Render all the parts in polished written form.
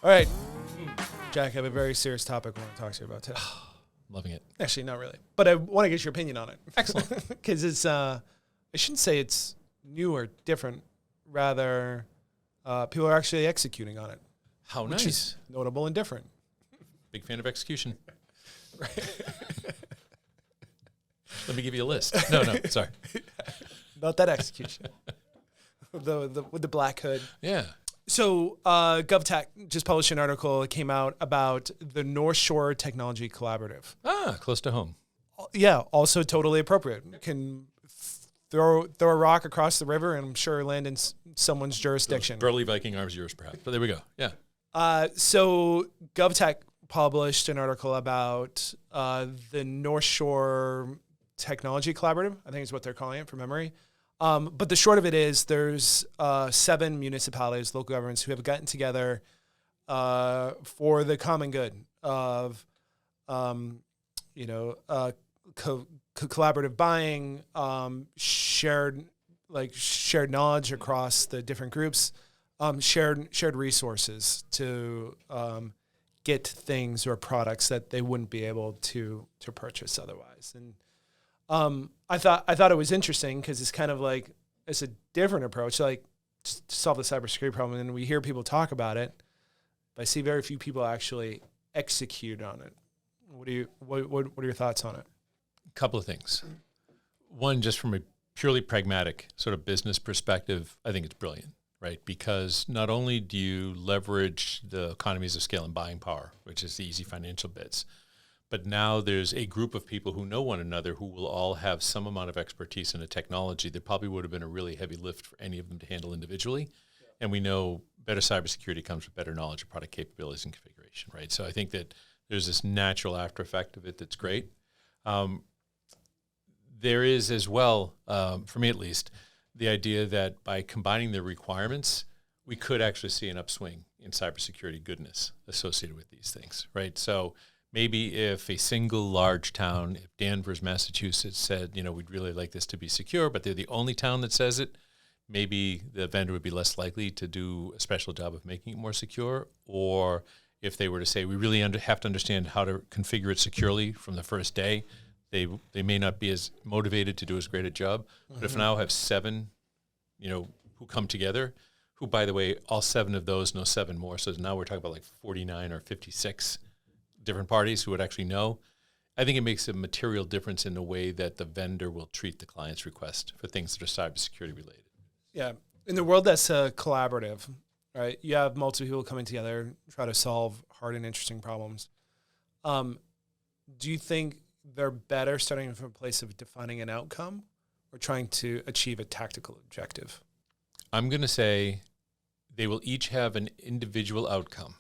All right, Jack, I have a very serious topic I want to talk to you about today. Loving it. Actually, not really, but I want to get your opinion on it. Excellent. Because it's, I shouldn't say it's new or different. Rather, people are actually executing on it. How which nice. Is notable and different. Big fan of execution. Right. Let me give you a list. No, sorry. Not that execution. with the black hood. Yeah. So GovTech just published an article that came out about the North Shore Technology Collaborative. Close to home. Yeah, also totally appropriate. Can throw a rock across the river and I'm sure land in someone's jurisdiction. Those burly Viking arms yours, perhaps. But there we go. Yeah. So GovTech published an article about the North Shore Technology Collaborative. I think is what they're calling it from memory. But the short of it is there's 7 municipalities, local governments who have gotten together for the common good of, collaborative buying, shared knowledge across the different groups, shared resources to get things or products that they wouldn't be able to purchase otherwise. And I thought it was interesting because it's kind of like it's a different approach, like to solve the cybersecurity problem. And we hear people talk about it, but I see very few people actually execute on it. What are your thoughts on it? A couple of things. One, just from a purely pragmatic sort of business perspective, I think it's brilliant, right? Because not only do you leverage the economies of scale and buying power, which is the easy financial bits, but now there's a group of people who know one another who will all have some amount of expertise in a technology that probably would have been a really heavy lift for any of them to handle individually. Yeah. And we know better cybersecurity comes with better knowledge of product capabilities and configuration, right? So I think that there's this natural after effect of it that's great. There is as well, for me at least, the idea that by combining the requirements, we could actually see an upswing in cybersecurity goodness associated with these things, right? So maybe if a single large town, if Danvers, Massachusetts said, we'd really like this to be secure, but they're the only town that says it, maybe the vendor would be less likely to do a special job of making it more secure. Or if they were to say, we really have to understand how to configure it securely from the first day, they may not be as motivated to do as great a job. Mm-hmm. But if now have 7, who come together, who, by the way, all 7 of those know 7 more. So now we're talking about like 49 or 56 different parties who would actually know. I think it makes a material difference in the way that the vendor will treat the client's request for things that are cybersecurity related. Yeah. In the world that's collaborative, right? You have multiple people coming together, try to solve hard and interesting problems. Do you think they're better starting from a place of defining an outcome or trying to achieve a tactical objective? I'm going to say they will each have an individual outcome.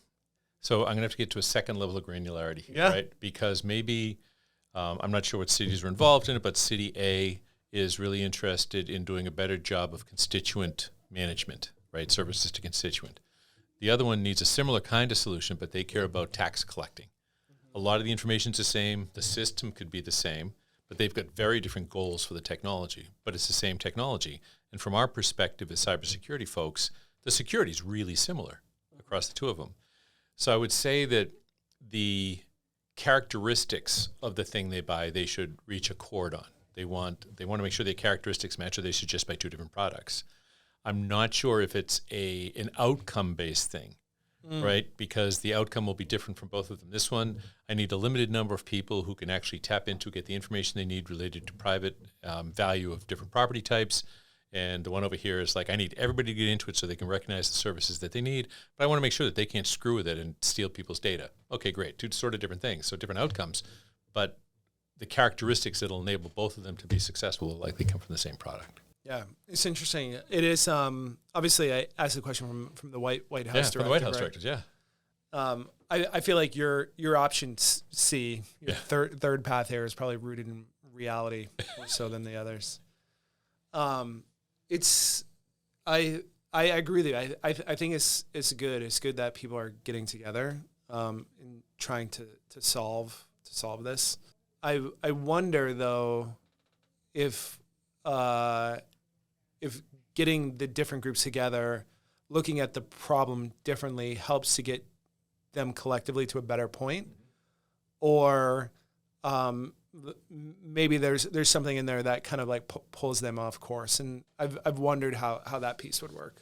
So I'm going to have to get to a second level of granularity here, right? Because maybe, I'm not sure what cities are involved in it, but City A is really interested in doing a better job of constituent management, right? Services to constituent. The other one needs a similar kind of solution, but they care about tax collecting. Mm-hmm. A lot of the information's the same. The system could be the same, but they've got very different goals for the technology, but it's the same technology. And from our perspective as cybersecurity folks, the security is really similar across the two of them. So I would say that the characteristics of the thing they buy, they should reach accord on. They want to make sure the characteristics match, or they should just buy 2 different products. I'm not sure if it's an outcome-based thing, right? Because the outcome will be different from both of them. This one, I need a limited number of people who can actually tap into, get the information they need related to private value of different property types. And the one over here is like, I need everybody to get into it so they can recognize the services that they need, but I want to make sure that they can't screw with it and steal people's data. Okay, great. 2 sort of different things, so different outcomes, but the characteristics that will enable both of them to be successful will likely come from the same product. Yeah, it's interesting. It is, obviously, I asked the question from the White House directive. Yeah, from the White House directives, yeah. I feel like your option C, your third path here is probably rooted in reality more so than the others. I agree with you. I think it's good. It's good that people are getting together and trying to solve this. I wonder though if getting the different groups together, looking at the problem differently, helps to get them collectively to a better point, or maybe there's something in there that kind of like pulls them off course. And I've wondered how that piece would work.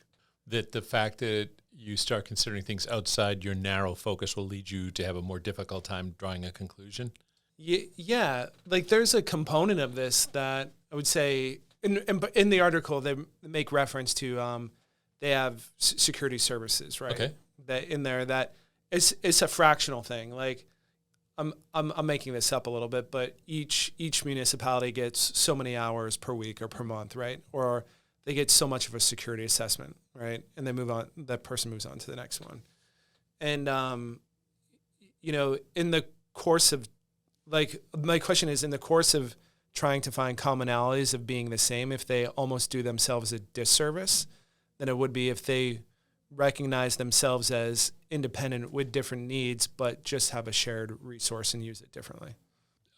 That the fact that you start considering things outside your narrow focus will lead you to have a more difficult time drawing a conclusion? Yeah. Like there's a component of this that I would say in the article, they make reference to they have security services, right? Okay. That in there that it's a fractional thing. Like I'm making this up a little bit, but each municipality gets so many hours per week or per month, right? Or they get so much of a security assessment, right? And they move on. That person moves on to the next one. And in the course of, like, my question is, in the course of trying to find commonalities of being the same, if they almost do themselves a disservice than it would be if they recognize themselves as independent with different needs, but just have a shared resource and use it differently.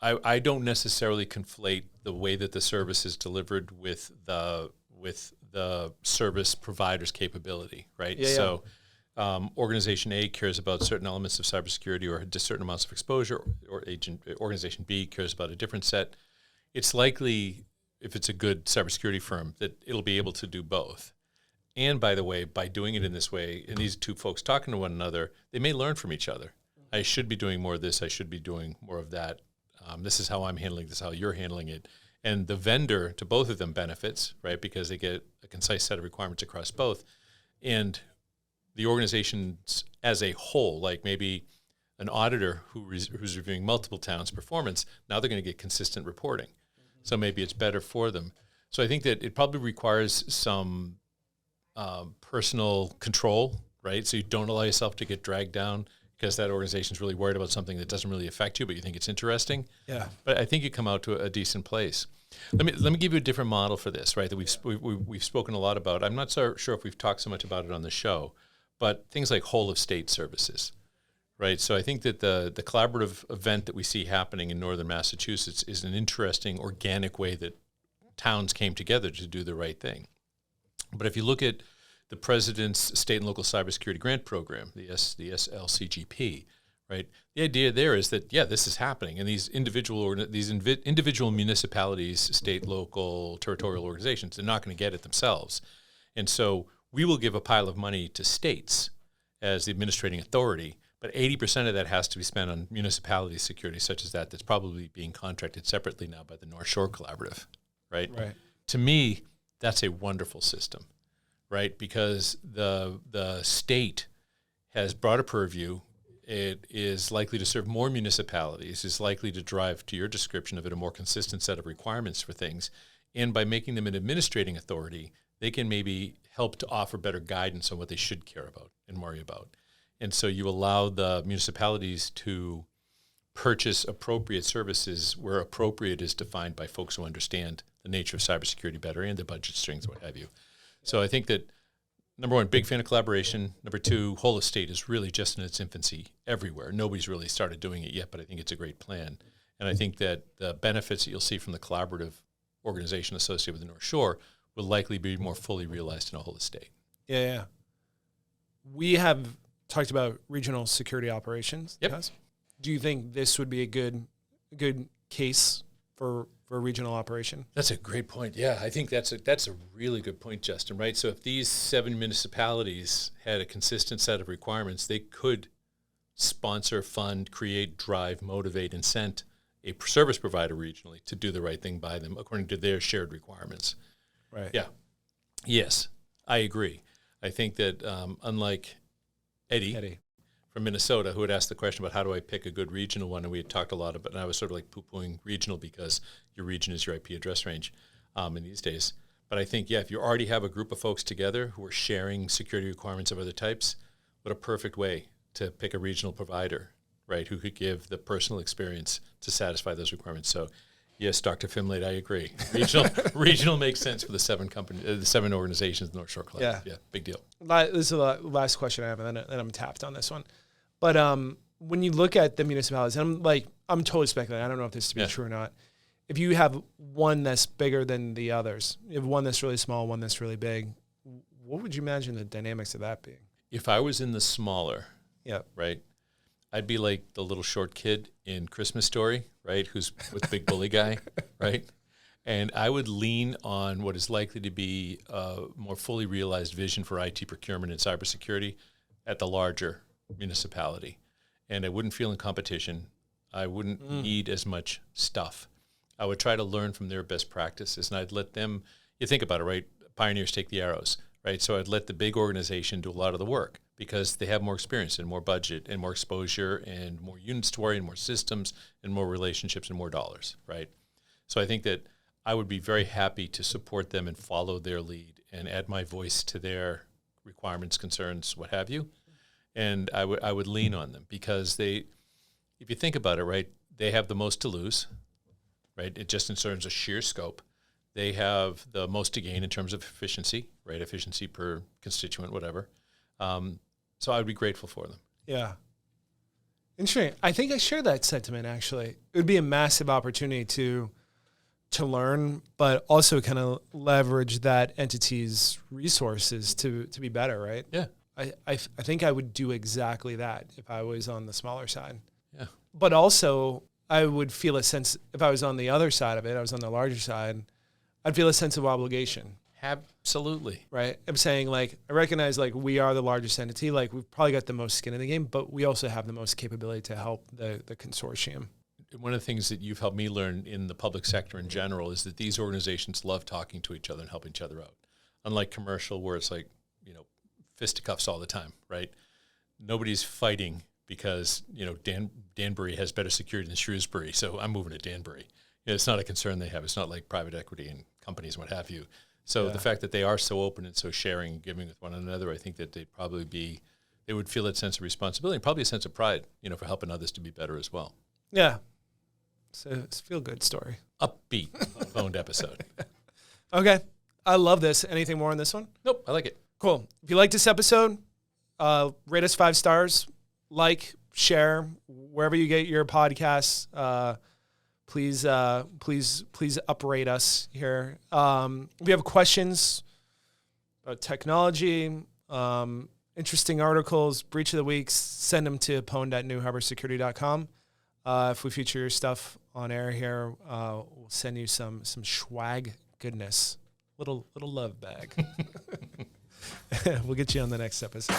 I don't necessarily conflate the way that the service is delivered with the service provider's capability, right? Yeah, so organization A cares about certain elements of cybersecurity or just certain amounts of exposure, or organization B cares about a different set. It's likely, if it's a good cybersecurity firm, that it'll be able to do both. And by the way, by doing it in this way, and these two folks talking to one another, they may learn from each other. I should be doing more of this. I should be doing more of that. This is how I'm handling this, how you're handling it. And the vendor to both of them benefits, right, because they get a concise set of requirements across both. And the organizations as a whole, like maybe an auditor who's reviewing multiple towns' performance, now they're going to get consistent reporting. So maybe it's better for them. So I think that it probably requires some personal control, right? So you don't allow yourself to get dragged down because that organization is really worried about something that doesn't really affect you, but you think it's interesting. Yeah. But I think you come out to a decent place. Let me give you a different model for this, right? That we've spoken a lot about. I'm not so sure if we've talked so much about it on the show, but things like whole of state services, right? So I think that the collaborative event that we see happening in northern Massachusetts is an interesting, organic way that towns came together to do the right thing. But if you look at the President's State and Local Cybersecurity Grant Program, the SLCGP, right? The idea there is that, yeah, this is happening, and these individual municipalities, state, local, territorial organizations, they're not going to get it themselves. And so we will give a pile of money to states as the administrating authority, but 80% of that has to be spent on municipality security, such as that's probably being contracted separately now by the North Shore Collaborative, right? Right. To me, that's a wonderful system, right? Because the state has broader purview. It is likely to serve more municipalities, is likely to drive, to your description of it, a more consistent set of requirements for things. And by making them an administrating authority, they can maybe help to offer better guidance on what they should care about and worry about. And so you allow the municipalities to purchase appropriate services where appropriate is defined by folks who understand the nature of cybersecurity better and the budget strings, what have you. So I think that, number one, big fan of collaboration. Number two, whole of state is really just in its infancy everywhere. Nobody's really started doing it yet, but I think it's a great plan. And I think that the benefits that you'll see from the collaborative organization associated with the North Shore will likely be more fully realized in a whole of state. Yeah. We have talked about regional security operations. Yep. Yes? Do you think this would be a good case for regional operation? That's a great point. Yeah, I think that's a really good point, Justin, right? So if these 7 municipalities had a consistent set of requirements, they could sponsor, fund, create, drive, motivate, incent a service provider regionally to do the right thing by them according to their shared requirements. Right. Yeah. Yes, I agree. I think that unlike Eddie from Minnesota, who had asked the question about how do I pick a good regional one, and we had talked a lot about, and I was sort of like poo-pooing regional because your region is your IP address range in these days. But I think, yeah, if you already have a group of folks together who are sharing security requirements of other types, what a perfect way to pick a regional provider, right, who could give the personal experience to satisfy those requirements. So, yes, Dr. Finlade, I agree. Regional makes sense for the 7 organizations in North Shore Club. Yeah. Yeah, big deal. This is the last question I have, and then I'm tapped on this one. But when you look at the municipalities, and I'm totally speculating. I don't know if this is to be true or not. If you have one that's bigger than the others, you have one that's really small, one that's really big, what would you imagine the dynamics of that being? If I was in the smaller, yeah, right, I'd be like the little short kid in Christmas Story, right? Who's with the big bully guy, right? And I would lean on what is likely to be a more fully realized vision for IT procurement and cybersecurity at the larger municipality. And I wouldn't feel in competition. I wouldn't need as much stuff. I would try to learn from their best practices, and I'd let them, you think about it, right? Pioneers take the arrows, right? So I'd let the big organization do a lot of the work because they have more experience and more budget and more exposure and more units to worry and more systems and more relationships and more dollars, right? So I think that I would be very happy to support them and follow their lead and add my voice to their requirements, concerns, what have you. And I would lean on them because they, if you think about it, right, they have the most to lose, right? It just in terms of sheer scope. They have the most to gain in terms of efficiency, right? Efficiency per constituent, whatever. So I would be grateful for them. Yeah. Interesting. I think I share that sentiment, actually. It would be a massive opportunity to learn, but also kind of leverage that entity's resources to be better, right? Yeah. I think I would do exactly that if I was on the smaller side. Yeah. But also, I would feel a sense, if I was on the other side of it, I was on the larger side, I'd feel a sense of obligation. Absolutely. Right? I'm saying, like, I recognize, like, we are the largest entity. Like, we've probably got the most skin in the game, but we also have the most capability to help the consortium. One of the things that you've helped me learn in the public sector in general is that these organizations love talking to each other and helping each other out. Unlike commercial, where it's like, fisticuffs all the time, right? Nobody's fighting because, Danbury has better security than Shrewsbury, so I'm moving to Danbury. It's not a concern they have. It's not like private equity and companies, what have you. So the fact that they are so open and so sharing and giving with one another, I think that they would feel that sense of responsibility and probably a sense of pride, for helping others to be better as well. Yeah. So it's a feel-good story. Upbeat, Pwned episode. Okay. I love this. Anything more on this one? Nope, I like it. Cool. If you like this episode, rate us 5 stars, like, share, wherever you get your podcasts. Please uprate us here. If you have questions about technology, interesting articles, breach of the week, send them to pwned@NuHarborSecurity.com. If we feature your stuff on air here, we'll send you some swag goodness, little love bag. We'll get you on the next episode.